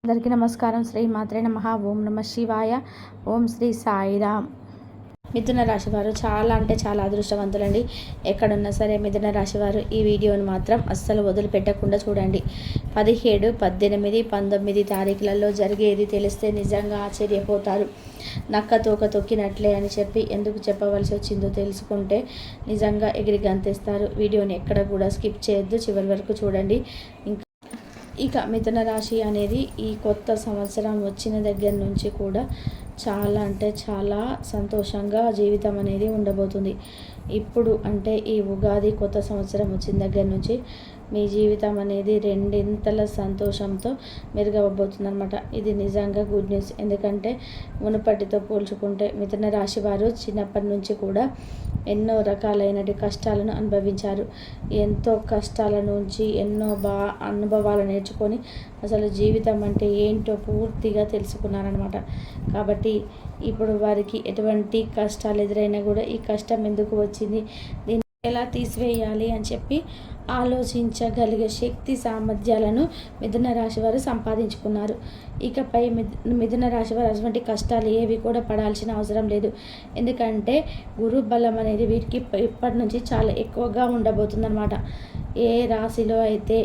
అందరికీ నమస్కారం. శ్రీ మాత్రే నమః. ఓం నమ శివాయ. ఓం శ్రీ సాయిరామ్. మిథున రాశి వారు చాలా అంటే చాలా అదృష్టవంతులండి. ఎక్కడున్నా సరే మిథున రాశి వారు ఈ వీడియోని మాత్రం అస్సలు వదిలిపెట్టకుండా చూడండి. 17, 18, 19 తారీఖులలో జరిగేది తెలిస్తే నిజంగా ఆశ్చర్యపోతారు. నక్క తోక తొక్కినట్లే అని చెప్పి ఎందుకు చెప్పవలసి వచ్చిందో తెలుసుకుంటే నిజంగా ఎగిరి గంతేస్తారు. వీడియోని ఎక్కడ కూడా స్కిప్ చేయొద్దు, చివరి వరకు చూడండి. ఇక మిథున రాశి అనేది ఈ కొత్త సంవత్సరం వచ్చిన దగ్గర నుంచి కూడా చాలా అంటే చాలా సంతోషంగా జీవితం అనేది ఉండబోతుంది. ఇప్పుడు అంటే ఈ ఉగాది కొత్త సంవత్సరం వచ్చిన దగ్గర నుంచి మీ జీవితం అనేది రెండింతల సంతోషంతో మెరుగవబోతుంది అనమాట. ఇది నిజంగా గుడ్ న్యూస్. ఎందుకంటే మునుపటితో పోల్చుకుంటే మిథున రాశి వారు చిన్నప్పటి నుంచి కూడా ఎన్నో రకాలైనటి కష్టాలను అనుభవించారు. ఎంతో కష్టాల నుంచి ఎన్నో అనుభవాలు నేర్చుకొని అసలు జీవితం అంటే ఏంటో పూర్తిగా తెలుసుకున్నారనమాట. కాబట్టి ఇప్పుడు వారికి ఎటువంటి కష్టాలు ఎదురైనా కూడా ఈ కష్టం ఎందుకు వచ్చింది, దీన్ని ఎలా తీసివేయాలి అని చెప్పి ఆలోచించగలిగే శక్తి సామర్థ్యాలను మిథున రాశి వారు సంపాదించుకున్నారు. ఇకపై మిథున రాశి వారు అటువంటి కష్టాలు ఏవి కూడా పడాల్సిన అవసరం లేదు. ఎందుకంటే గురు బలం అనేది వీరికి ఇప్పటి నుంచి చాలా ఎక్కువగా ఉండబోతుందన్నమాట. ఏ రాశిలో అయితే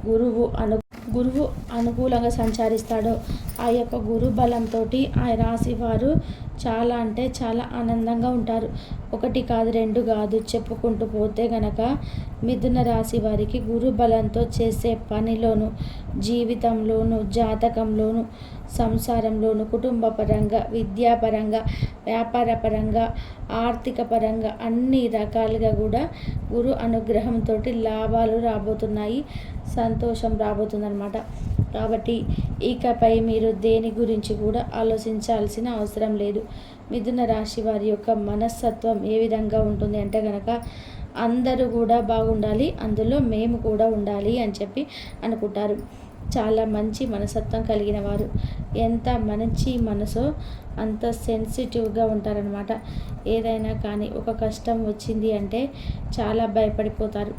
గురువు అనుకూలంగా సంచరిస్తాడో ఆ యొక్క గురు బలంతో ఆ రాశి వారు చాలా అంటే చాలా ఆనందంగా ఉంటారు. ఒకటి కాదు, రెండు కాదు, చెప్పుకుంటూ పోతే గనక మిథున రాశి వారికి గురు బలంతో చేసే పనిలోను, జీవితంలోను, జాతకంలోను, సంసారంలోను, కుటుంబ పరంగా, విద్యాపరంగా, వ్యాపార పరంగా, ఆర్థిక పరంగా అన్ని రకాలుగా కూడా గురు అనుగ్రహంతో లాభాలు రాబోతున్నాయి, సంతోషం రాబోతుందన్నమాట. కాబట్టి ఇకపై మీరు దేని గురించి కూడా ఆలోచించాల్సిన అవసరం లేదు. మిథున రాశి వారి యొక్క మనస్తత్వం ఏ విధంగా ఉంటుంది అంటే కనుక అందరూ కూడా బాగుండాలి, అందులో మేము కూడా ఉండాలి అని చెప్పి అనుకుంటారు. చాలా మంచి మనస్తత్వం కలిగిన వారు. ఎంత మంచి మనసో అంత సెన్సిటివ్గా ఉంటారనమాట. ఏదైనా కానీ ఒక కష్టం వచ్చింది అంటే చాలా భయపడిపోతారు.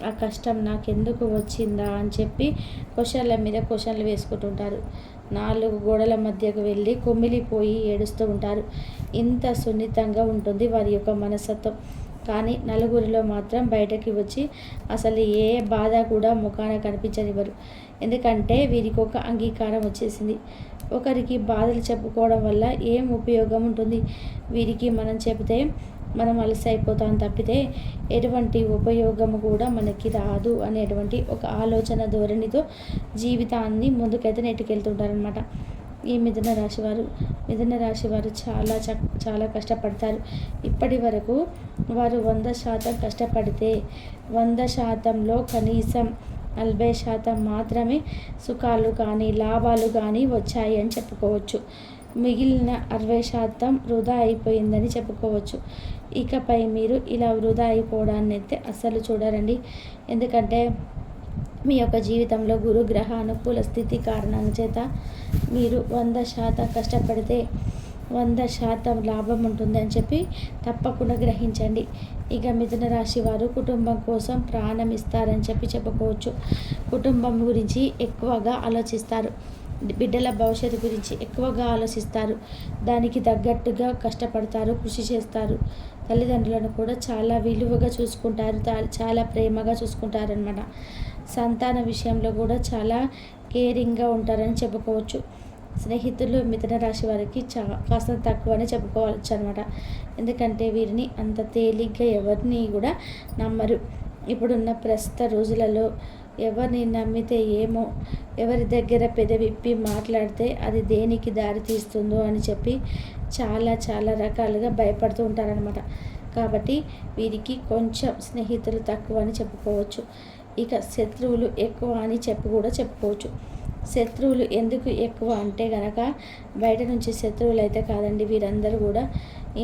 ఆ కష్టం నాకెందుకు వచ్చిందా అని చెప్పి క్వశ్చన్ల మీద క్వశ్చన్లు వేసుకుంటుంటారు. 4 గోడల మధ్యకు వెళ్ళి కుమిలిపోయి ఏడుస్తూ ఉంటారు. ఇంత సున్నితంగా ఉంటుంది వారి యొక్క మనస్తత్వం. కానీ నలుగురిలో మాత్రం బయటకి వచ్చి అసలు ఏ బాధ కూడా ముఖాన కనిపించనివ్వరు. ఎందుకంటే వీరికి ఒక అంగీకారం వచ్చేసింది. ఒకరికి బాధలు చెప్పుకోవడం వల్ల ఏం ఉపయోగం ఉంటుంది? వీరికి మనం చెబితే మనం అలసి అయిపోతాం తప్పితే ఎటువంటి ఉపయోగము కూడా మనకి రాదు అనేటువంటి ఒక ఆలోచన ధోరణితో జీవితాన్ని ముందుకైతే నెట్టుకెళ్తుంటారనమాట ఈ మిథున రాశి వారు చాలా చాలా కష్టపడతారు. ఇప్పటి వరకు వారు 100% కష్టపడితే 100%లో కనీసం 40% మాత్రమే సుఖాలు కానీ లాభాలు కానీ వచ్చాయి అని చెప్పుకోవచ్చు. మిగిలిన 60% వృధా అయిపోయిందని చెప్పుకోవచ్చు. ఇకపై మీరు ఇలా వృధా అయిపోవడాన్ని అయితే అస్సలు చూడరండి. ఎందుకంటే మీ యొక్క జీవితంలో గురుగ్రహ అనుకూల స్థితి కారణం చేత మీరు 100% కష్టపడితే 100% లాభం ఉంటుందని చెప్పి తప్పకుండా గ్రహించండి. ఇక మిథున రాశి వారు కుటుంబం కోసం ప్రాణం ఇస్తారని చెప్పి చెప్పుకోవచ్చు. కుటుంబం గురించి ఎక్కువగా ఆలోచిస్తారు. బిడ్డల భవిష్యత్తు గురించి ఎక్కువగా ఆలోచిస్తారు. దానికి తగ్గట్టుగా కష్టపడతారు, కృషి చేస్తారు. తల్లిదండ్రులను కూడా చాలా విలువగా చూసుకుంటారు, చాలా ప్రేమగా చూసుకుంటారనమాట. సంతాన విషయంలో కూడా చాలా కేరింగ్గా ఉంటారని చెప్పుకోవచ్చు. స్నేహితులు మిథున రాశి వారికి కాస్త తక్కువనే చెప్పుకోవచ్చు అనమాట. ఎందుకంటే వీరిని అంత తేలిగ్గా ఎవరిని కూడా నమ్మరు. ఇప్పుడున్న ప్రస్తుత రోజులలో ఎవరిని నమ్మితే ఏమో, ఎవరి దగ్గర పెదవిప్పి మాట్లాడితే అది దేనికి దారి తీస్తుందో అని చెప్పి చాలా చాలా రకాలుగా భయపడుతూ ఉంటారనమాట. కాబట్టి వీరికి కొంచెం స్నేహితులు తక్కువ అని చెప్పుకోవచ్చు. ఇక శత్రువులు ఎక్కువ అని కూడా చెప్పుకోవచ్చు. శత్రువులు ఎందుకు ఎక్కువ అంటే గనక బయట నుంచి శత్రువులు అయితే కాదండి, వీరందరూ కూడా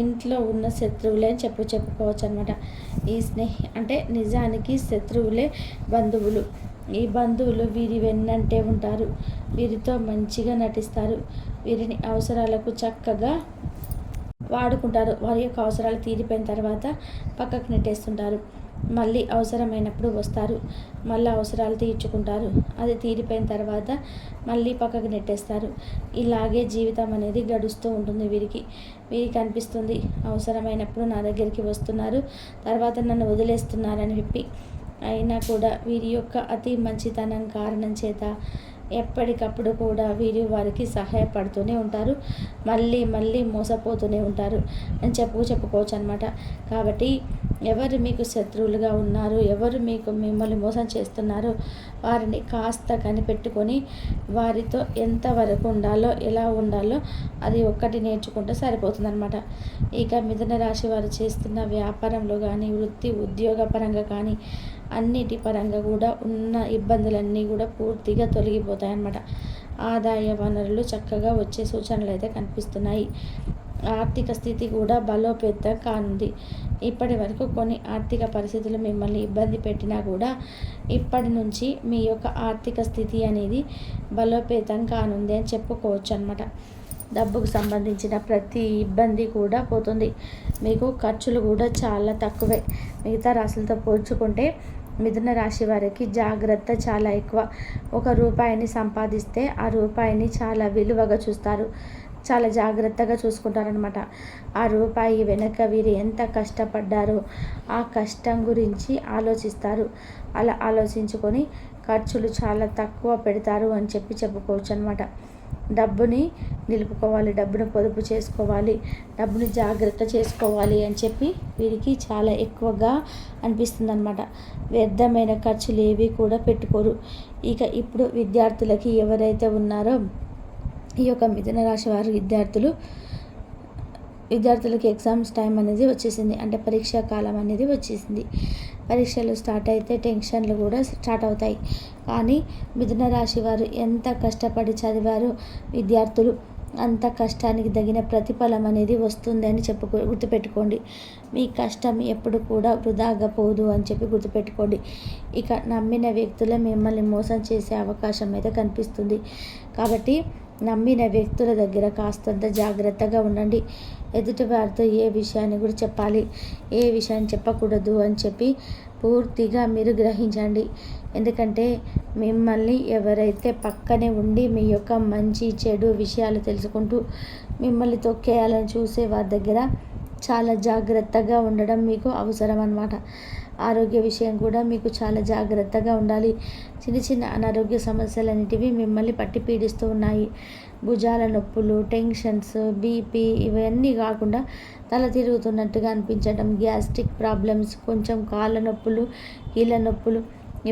ఇంట్లో ఉన్న శత్రువులే అని చెప్పుకోవచ్చు అనమాట. ఈ అంటే నిజానికి శత్రువులే బంధువులు. ఈ బంధువులు వీరి వెన్నంటే ఉంటారు, వీరితో మంచిగా నటిస్తారు, వీరిని అవసరాలకు చక్కగా వాడుకుంటారు. వారి యొక్క అవసరాలు తీరిపోయిన తర్వాత పక్కకు నెట్టేస్తుంటారు. మళ్ళీ అవసరమైనప్పుడు వస్తారు, మళ్ళీ అవసరాలు తీర్చుకుంటారు, అది తీరిపోయిన తర్వాత మళ్ళీ పక్కకు నెట్టేస్తారు. ఇలాగే జీవితం అనేది గడుస్తూ ఉంటుంది వీరికి అనిపిస్తుంది అవసరమైనప్పుడు నా దగ్గరికి వస్తున్నారు, తర్వాత నన్ను వదిలేస్తున్నారని చెప్పి. అయినా కూడా వీరి యొక్క అతి మంచితనం కారణం చేత ఎప్పటికప్పుడు కూడా వీరు వారికి సహాయపడుతూనే ఉంటారు, మళ్ళీ మళ్ళీ మోసపోతూనే ఉంటారు అని చెప్పుకోవచ్చు అనమాట. కాబట్టి ఎవరు మీకు శత్రువులుగా ఉన్నారు, ఎవరు మిమ్మల్ని మోసం చేస్తున్నారో వారిని కాస్త కనిపెట్టుకొని వారితో ఎంతవరకు ఉండాలో, ఎలా ఉండాలో అది ఒక్కటి నేర్చుకుంటే సరిపోతుందన్నమాట. ఇక మిథున రాశి వారు చేస్తున్న వ్యాపారంలో కానీ, వృత్తి ఉద్యోగ పరంగా కానీ, అన్నిటి పరంగా కూడా ఉన్న ఇబ్బందులన్నీ కూడా పూర్తిగా తొలగిపోతాయన్నమాట. ఆదాయ వనరులు చక్కగా వచ్చే సూచనలు అయితే కనిపిస్తున్నాయి. ఆర్థిక స్థితి కూడా బలోపేతం కానుంది. ఇప్పటి వరకు కొన్ని ఆర్థిక పరిస్థితులు మిమ్మల్ని ఇబ్బంది పెట్టినా కూడా ఇప్పటి నుంచి మీ యొక్క ఆర్థిక స్థితి అనేది బలోపేతం కానుంది అని చెప్పుకోవచ్చు అన్నమాట. డబ్బుకు సంబంధించిన ప్రతి ఇబ్బంది కూడా పోతుంది. మీకు ఖర్చులు కూడా చాలా తక్కువే. మిగతా రాశులతో పోల్చుకుంటే మిథున రాశి వారికి జాగ్రత్త చాలా ఎక్కువ. ఒక రూపాయిని సంపాదిస్తే ఆ రూపాయిని చాలా విలువగా చూస్తారు, చాలా జాగ్రత్తగా చూసుకుంటారనమాట. ఆ రూపాయి వెనక వీరు ఎంత కష్టపడ్డారో ఆ కష్టం గురించి ఆలోచిస్తారు. అలా ఆలోచించుకొని ఖర్చులు చాలా తక్కువ పెడతారు అని చెప్పుకోవచ్చు అనమాట. డబ్బుని నిలుపుకోవాలి, డబ్బును పొదుపు చేసుకోవాలి, డబ్బుని జాగ్రత్త చేసుకోవాలి అని చెప్పి వీరికి చాలా ఎక్కువగా అనిపిస్తుంది అనమాట. వ్యర్థమైన ఖర్చులు ఏవి కూడా పెట్టుకోరు. ఇక ఇప్పుడు విద్యార్థులకి ఎవరైతే ఉన్నారో ఈ యొక్క మిథున రాశి వారు విద్యార్థులకి ఎగ్జామ్స్ టైం అనేది వచ్చేసింది, అంటే పరీక్షా కాలం అనేది వచ్చేసింది. పరీక్షలు స్టార్ట్ అయితే టెన్షన్లు కూడా స్టార్ట్ అవుతాయి. కానీ మిథున రాశి వారు ఎంత కష్టపడి చదివారో విద్యార్థులు అంత కష్టానికి తగిన ప్రతిఫలం అనేది వస్తుంది అని గుర్తుపెట్టుకోండి. మీ కష్టం ఎప్పుడు కూడా వృధాగా పోదు అని చెప్పి గుర్తుపెట్టుకోండి. ఇక నమ్మిన వ్యక్తులే మిమ్మల్ని మోసం చేసే అవకాశం అయితే కనిపిస్తుంది. కాబట్టి నమ్మిన వ్యక్తుల దగ్గర కాస్తంత జాగ్రత్తగా ఉండండి. ఎదుటి వారితో ఏ విషయాన్ని కూడా చెప్పాలి, ఏ విషయాన్ని చెప్పకూడదు అని చెప్పి పూర్తిగా మీరు గ్రహించండి. ఎందుకంటే మిమ్మల్ని ఎవరైతే పక్కనే ఉండి మీ యొక్క మంచి చెడు విషయాలు తెలుసుకుంటూ మిమ్మల్ని తొక్కేయాలని చూసే వారి దగ్గర చాలా జాగ్రత్తగా ఉండడం మీకు అవసరం అన్నమాట. ఆరోగ్య విషయం కూడా మీకు చాలా జాగ్రత్తగా ఉండాలి. చిన్న చిన్న అనారోగ్య సమస్యలన్నిటివి మిమ్మల్ని పట్టి పీడిస్తూ ఉన్నాయి. భుజాల నొప్పులు, టెన్షన్స్, బీపీ ఇవన్నీ కాకుండా తల తిరుగుతున్నట్టుగా అనిపించడం, గ్యాస్ట్రిక్ ప్రాబ్లమ్స్, కొంచెం కాళ్ళ నొప్పులు, కీళ్ళ నొప్పులు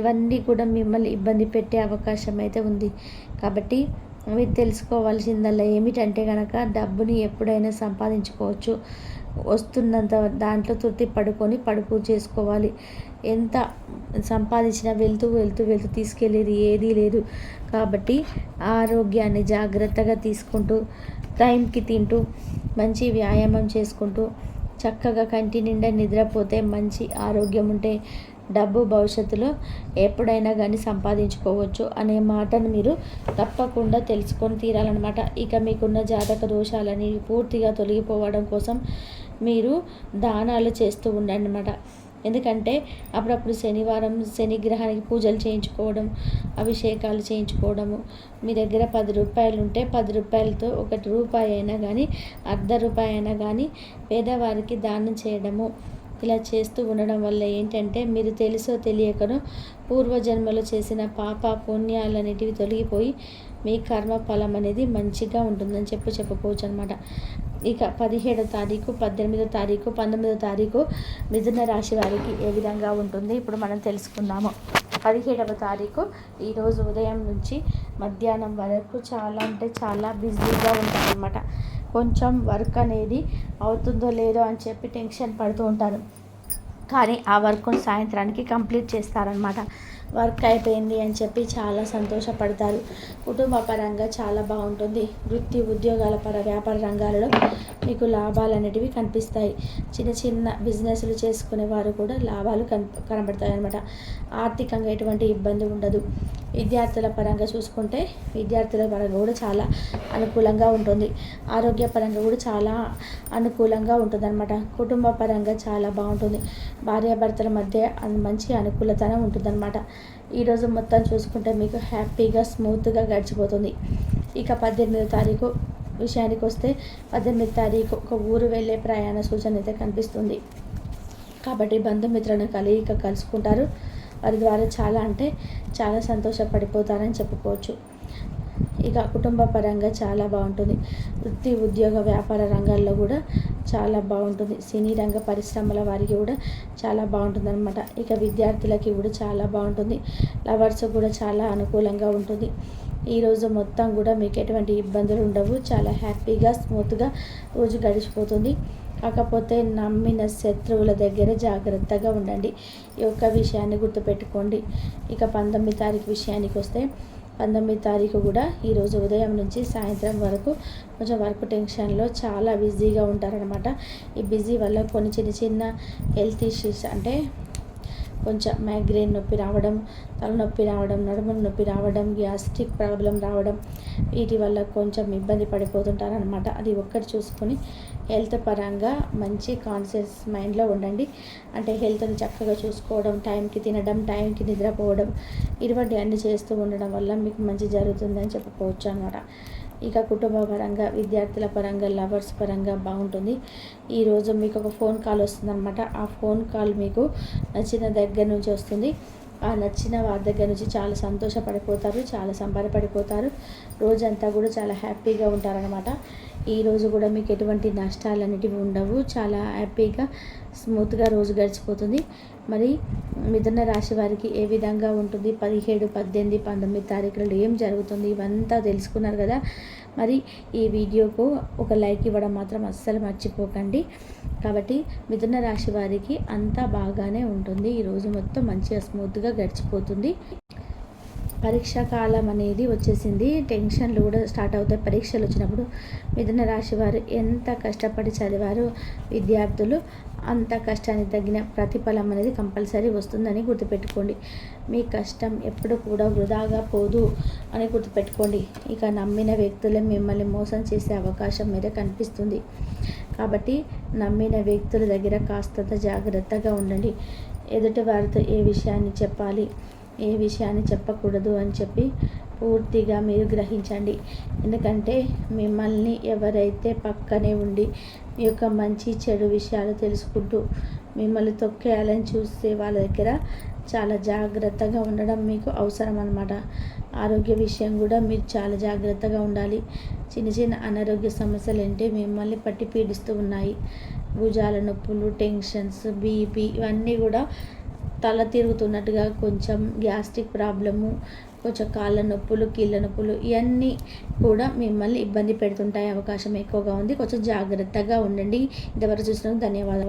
ఇవన్నీ కూడా మిమ్మల్ని ఇబ్బంది పెట్టే అవకాశం అయితే ఉంది. కాబట్టి మీరు తెలుసుకోవాల్సిందల్లా ఏమిటంటే కనుక డబ్బుని ఎప్పుడైనా సంపాదించుకోవచ్చు, వస్తున్నంత దాంట్లో తృప్తి పడుపు చేసుకోవాలి. ఎంత సంపాదించినా వెళ్తూ తీసుకెళ్ళేది ఏదీ లేదు. కాబట్టి ఆరోగ్యాన్ని జాగ్రత్తగా తీసుకుంటూ, టైంకి తింటూ, మంచి వ్యాయామం చేసుకుంటూ, చక్కగా కంటి నిండా నిద్రపోతే, మంచి ఆరోగ్యం ఉంటే డబ్బు భవిష్యత్తులో ఎప్పుడైనా కానీ సంపాదించుకోవచ్చు అనే మాటను మీరు తప్పకుండా తెలుసుకొని తీరాలన్నమాట. ఇక మీకున్న జాతక దోషాలని పూర్తిగా తొలగిపోవడం కోసం మీరు దానాలు చేస్తూ ఉండండి అన్నమాట. ఎందుకంటే అప్పుడప్పుడు శనివారం శని గ్రహానికి పూజలు చేయించుకోవడం, అభిషేకాలు చేయించుకోవడము, మీ దగ్గర 10 రూపాయలు ఉంటే 10 రూపాయలతో 1 రూపాయి అయినా కానీ, ₹0.50 అయినా కానీ పేదవారికి దానం చేయడము, ఇలా చేస్తూ ఉండడం వల్ల ఏంటంటే మీరు తెలుసో తెలియకనో పూర్వజన్మలో చేసిన పాప పుణ్యాలన్నిటివి తొలగిపోయి మీ కర్మ ఫలం అనేది మంచిగా ఉంటుందని చెప్పుకోవచ్చు అనమాట. ఇక 17వ తారీఖు, 18వ తారీఖు, 19వ తారీఖు మిథున రాశి వారికి ఏ విధంగా ఉంటుంది ఇప్పుడు మనం తెలుసుకుందాము. 17వ తారీఖు ఈరోజు ఉదయం నుంచి మధ్యాహ్నం వరకు చాలా అంటే చాలా బిజీగా ఉంటారనమాట. కొంచెం వర్క్ అనేది అవుతుందో లేదో అని చెప్పి టెన్షన్ పడుతూ ఉంటారు. కానీ ఆ వర్క్ను సాయంత్రానికి కంప్లీట్ చేస్తారనమాట. వర్క్ అయిపోయింది అని చెప్పి చాలా సంతోషపడతారు. కుటుంబ పరంగా చాలా బాగుంటుంది. వృత్తి ఉద్యోగాల వ్యాపార రంగాలలో మీకు లాభాలు అనేటివి కనిపిస్తాయి. చిన్న బిజినెస్లు చేసుకునే వారు కూడా లాభాలు కనబడతాయి అన్నమాట. ఆర్థికంగా ఎటువంటి ఇబ్బంది ఉండదు. విద్యార్థుల పరంగా చూసుకుంటే విద్యార్థుల పరంగా కూడా చాలా అనుకూలంగా ఉంటుంది. ఆరోగ్య పరంగా కూడా చాలా అనుకూలంగా ఉంటుందన్నమాట. కుటుంబ పరంగా చాలా బాగుంటుంది. భార్యాభర్తల మధ్య మంచి అనుకూలతనం ఉంటుందన్నమాట. ఈరోజు మొత్తం చూసుకుంటే మీకు హ్యాపీగా స్మూత్గా గడిచిపోతుంది. ఇక 18వ తారీఖు విషయానికి వస్తే 18వ తారీఖు ఒక ఊరు వెళ్ళే ప్రయాణ సూచన అయితే కనిపిస్తుంది. కాబట్టి బంధుమిత్రులను కలుసుకుంటారు. వారి ద్వారా చాలా అంటే చాలా సంతోషపడిపోతారని చెప్పుకోవచ్చు. ఇక కుటుంబ పరంగా చాలా బాగుంటుంది. వృత్తి, ఉద్యోగ, వ్యాపార రంగాల్లో కూడా చాలా బాగుంటుంది. సినీ రంగ పరిశ్రమల వారికి కూడా చాలా బాగుంటుందన్నమాట. ఇక విద్యార్థులకి కూడా చాలా బాగుంటుంది. లవర్స్ కూడా చాలా అనుకూలంగా ఉంటుంది. ఈరోజు మొత్తం కూడా మీకు ఎటువంటి ఇబ్బందులు ఉండవు. చాలా హ్యాపీగా స్మూత్గా రోజు గడిచిపోతుంది. కాకపోతే నమ్మిన శత్రువుల దగ్గర జాగ్రత్తగా ఉండండి. ఈ ఒక్క విషయాన్ని గుర్తుపెట్టుకోండి. ఇక 19వ తారీఖు విషయానికి వస్తే 19వ తారీఖు కూడా ఈరోజు ఉదయం నుంచి సాయంత్రం వరకు కొంచెం వర్క్ టెన్షన్లో చాలా బిజీగా ఉంటారనమాట. ఈ బిజీ వల్ల కొన్ని చిన్న చిన్న హెల్త్ ఇష్యూస్ అంటే కొంచెం మైగ్రేన్ నొప్పి రావడం, తలనొప్పి రావడం, నడుముల నొప్పి రావడం, గ్యాస్ట్రిక్ ప్రాబ్లం రావడం, వీటి వల్ల కొంచెం ఇబ్బంది పడిపోతుంటారనమాట. అది ఒక్కటి చూసుకొని హెల్త్ పరంగా మంచి కాన్షియస్ మైండ్లో ఉండండి. అంటే హెల్త్ని చక్కగా చూసుకోవడం, టైంకి తినడం, టైంకి నిద్రపోవడం, ఇటువంటి అన్ని చేస్తూ ఉండడం వల్ల మీకు మంచి జరుగుతుందని చెప్పుకోవచ్చు అనమాట. ఇక కుటుంబ పరంగా, విద్యార్థుల పరంగా, లవర్స్ పరంగా బాగుంటుంది. ఈరోజు మీకు ఒక ఫోన్ కాల్ వస్తుందన్నమాట. ఆ ఫోన్ కాల్ మీకు నచ్చిన దగ్గర నుంచి వస్తుంది. ఆ నచ్చిన వారి దగ్గర నుంచి చాలా సంతోషపడిపోతారు, చాలా సంబరపడిపోతారు. రోజంతా కూడా చాలా హ్యాపీగా ఉంటారనమాట. ఈరోజు కూడా మీకు ఎటువంటి నష్టాలు అనేటివి ఉండవు. చాలా హ్యాపీగా స్మూత్గా రోజు గడిచిపోతుంది. మరి మిథున రాశి వారికి ఏ విధంగా ఉంటుంది, 17, 18, 19 తారీఖులలో ఏం జరుగుతుంది, ఇవంతా తెలుసుకున్నారు కదా. మరి ఈ వీడియోకు ఒక లైక్ ఇవ్వడం మాత్రం అస్సలు మర్చిపోకండి. కాబట్టి మిథున రాశి వారికి అంతా బాగానే ఉంటుంది. ఈరోజు మొత్తం మంచిగా స్మూత్గా గడిచిపోతుంది. పరీక్షా కాలం అనేది వచ్చేసింది. టెన్షన్లు కూడా స్టార్ట్ అవుతాయి పరీక్షలు వచ్చినప్పుడు. మిథున రాశి వారు ఎంత కష్టపడి చదివారో విద్యార్థులు అంత కష్టానికి తగిన ప్రతిఫలం అనేది కంపల్సరీ వస్తుందని గుర్తుపెట్టుకోండి. మీ కష్టం ఎప్పుడు కూడా వృధాగా పోదు అని గుర్తుపెట్టుకోండి. ఇక నమ్మిన వ్యక్తులే మిమ్మల్ని మోసం చేసే అవకాశం మీద కనిపిస్తుంది. కాబట్టి నమ్మిన వ్యక్తుల దగ్గర కాస్తంత జాగ్రత్తగా ఉండండి. ఎదుటి వారితో ఏ విషయాన్ని చెప్పాలి, ఏ విషయాన్ని చెప్పకూడదు అని చెప్పి పూర్తిగా మీరు గ్రహించండి. ఎందుకంటే మిమ్మల్ని ఎవరైతే పక్కనే ఉండి మీ యొక్క మంచి చెడు విషయాలు తెలుసుకుంటూ మిమ్మల్ని తొక్కేయాలని చూస్తే వాళ్ళ దగ్గర చాలా జాగ్రత్తగా ఉండడం మీకు అవసరం అన్నమాట. ఆరోగ్య విషయం కూడా మీరు చాలా జాగ్రత్తగా ఉండాలి. చిన్న చిన్న అనారోగ్య సమస్యలు అంటే మిమ్మల్ని పట్టి పీడిస్తూ ఉన్నాయి. భుజాల నొప్పులు, టెన్షన్స్, బీపీ ఇవన్నీ కూడా తల తిరుగుతున్నట్టుగా, కొంచెం గ్యాస్ట్రిక్ ప్రాబ్లము, కొంచెం కాళ్ళ నొప్పులు, కీళ్ళ నొప్పులు, ఇవన్నీ కూడా మిమ్మల్ని ఇబ్బంది పెడుతుంటాయి. అవకాశం ఎక్కువగా ఉంది. కొంచెం జాగ్రత్తగా ఉండండి. ఇంతవరకు చూసినందుకు ధన్యవాదాలు.